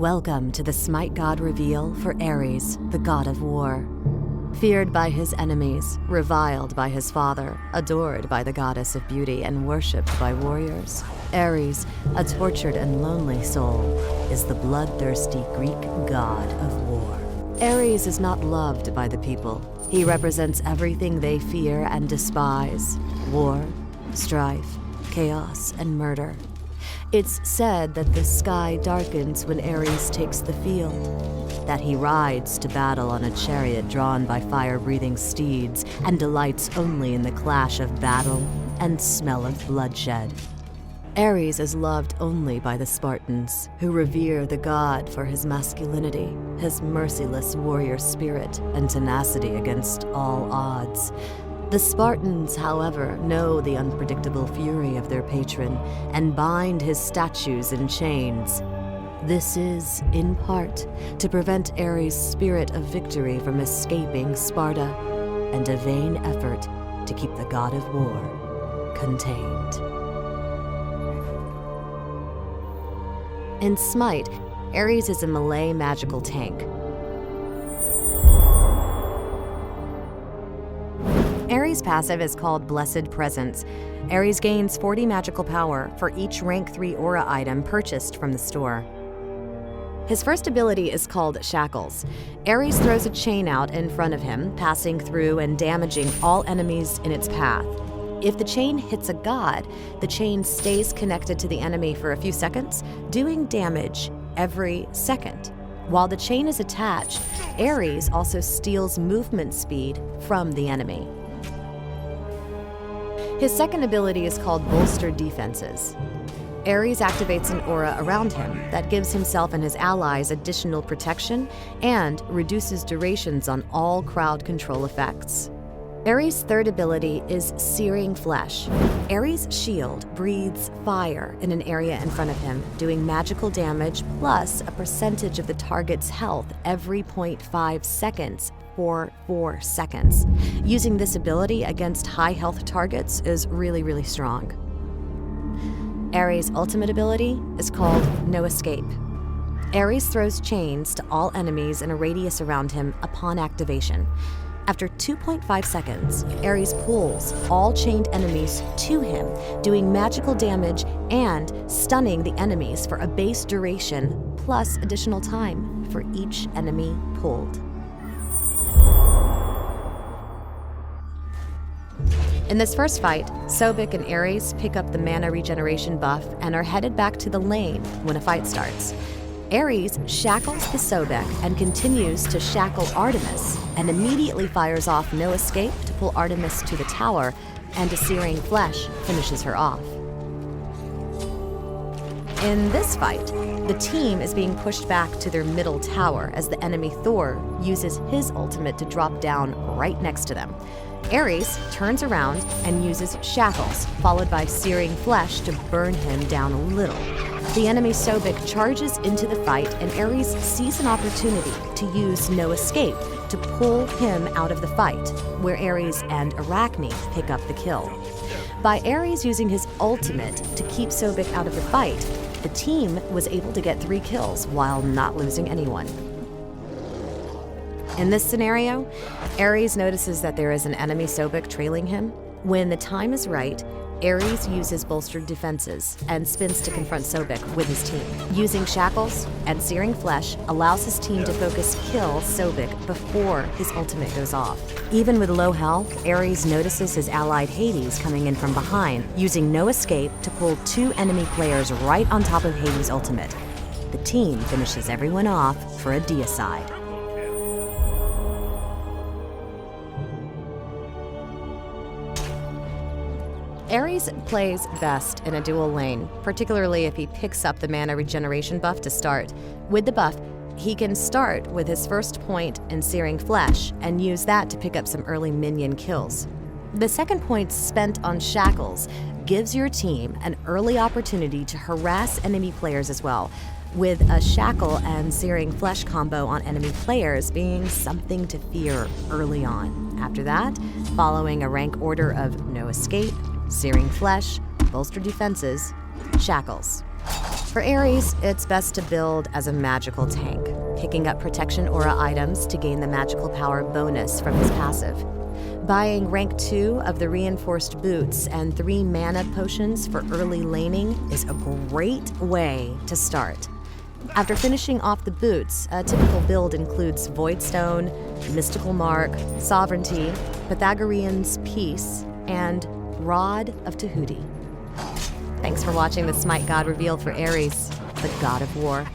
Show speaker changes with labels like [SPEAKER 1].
[SPEAKER 1] Welcome to the Smite God reveal for Ares, the god of war. Feared by his enemies, reviled by his father, adored by the goddess of beauty, and worshipped by warriors, Ares, a tortured and lonely soul, is the bloodthirsty Greek god of war. Ares is not loved by the people. He represents everything they fear and despise: war, strife, chaos, and murder. It's said that the sky darkens when Ares takes the field, that he rides to battle on a chariot drawn by fire-breathing steeds and delights only in the clash of battle and smell of bloodshed. Ares is loved only by the Spartans, who revere the god for his masculinity, his merciless warrior spirit, and tenacity against all odds. The Spartans, however, know the unpredictable fury of their patron and bind his statues in chains. This is, in part, to prevent Ares' spirit of victory from escaping Sparta, and a vain effort to keep the god of war contained. In Smite, Ares is a melee magical tank. Ares' passive is called Blessed Presence. Ares gains 40 magical power for each rank 3 aura item purchased from the store. His first ability is called Shackles. Ares throws a chain out in front of him, passing through and damaging all enemies in its path. If the chain hits a god, the chain stays connected to the enemy for a few seconds, doing damage every second. While the chain is attached, Ares also steals movement speed from the enemy. His second ability is called Bolstered Defenses. Ares activates an aura around him that gives himself and his allies additional protection and reduces durations on all crowd control effects. Ares' third ability is Searing Flesh. Ares' shield breathes fire in an area in front of him, doing magical damage plus a percentage of the target's health every 0.5 seconds for 4 seconds. Using this ability against high health targets is really strong. Ares' ultimate ability is called No Escape. Ares throws chains to all enemies in a radius around him upon activation. After 2.5 seconds, Ares pulls all chained enemies to him, doing magical damage and stunning the enemies for a base duration plus additional time for each enemy pulled. In this first fight, Sobek and Ares pick up the mana regeneration buff and are headed back to the lane when a fight starts. Ares shackles the Sobek and continues to shackle Artemis, and immediately fires off No Escape to pull Artemis to the tower, and a Searing Flesh finishes her off. In this fight, the team is being pushed back to their middle tower as the enemy Thor uses his ultimate to drop down right next to them. Ares turns around and uses Shackles, followed by Searing Flesh to burn him down a little. The enemy Sobek charges into the fight, and Ares sees an opportunity to use No Escape to pull him out of the fight, where Ares and Arachne pick up the kill. By Ares using his ultimate to keep Sobek out of the fight, the team was able to get 3 kills while not losing anyone. In this scenario, Ares notices that there is an enemy Sobek trailing him. When the time is right, Ares uses Bolstered Defenses and spins to confront Sobek with his team. Using Shackles and Searing Flesh allows his team to focus kill Sobek before his ultimate goes off. Even with low health, Ares notices his allied Hades coming in from behind, using No Escape to pull 2 enemy players right on top of Hades' ultimate. The team finishes everyone off for a deicide. Ares plays best in a dual lane, particularly if he picks up the mana regeneration buff to start. With the buff, he can start with his first point in Searing Flesh and use that to pick up some early minion kills. The second point spent on Shackles gives your team an early opportunity to harass enemy players as well, with a Shackle and Searing Flesh combo on enemy players being something to fear early on. After that, following a rank order of No Escape, Searing Flesh, Bolstered Defenses, Shackles. For Ares, it's best to build as a magical tank, picking up protection aura items to gain the magical power bonus from his passive. Buying rank 2 of the reinforced boots and 3 mana potions for early laning is a great way to start. After finishing off the boots, a typical build includes Voidstone, Mystical Mark, Sovereignty, Pythagorean's Peace, and Rod of Tahuti. Thanks for watching the Smite God reveal for Ares, the God of War.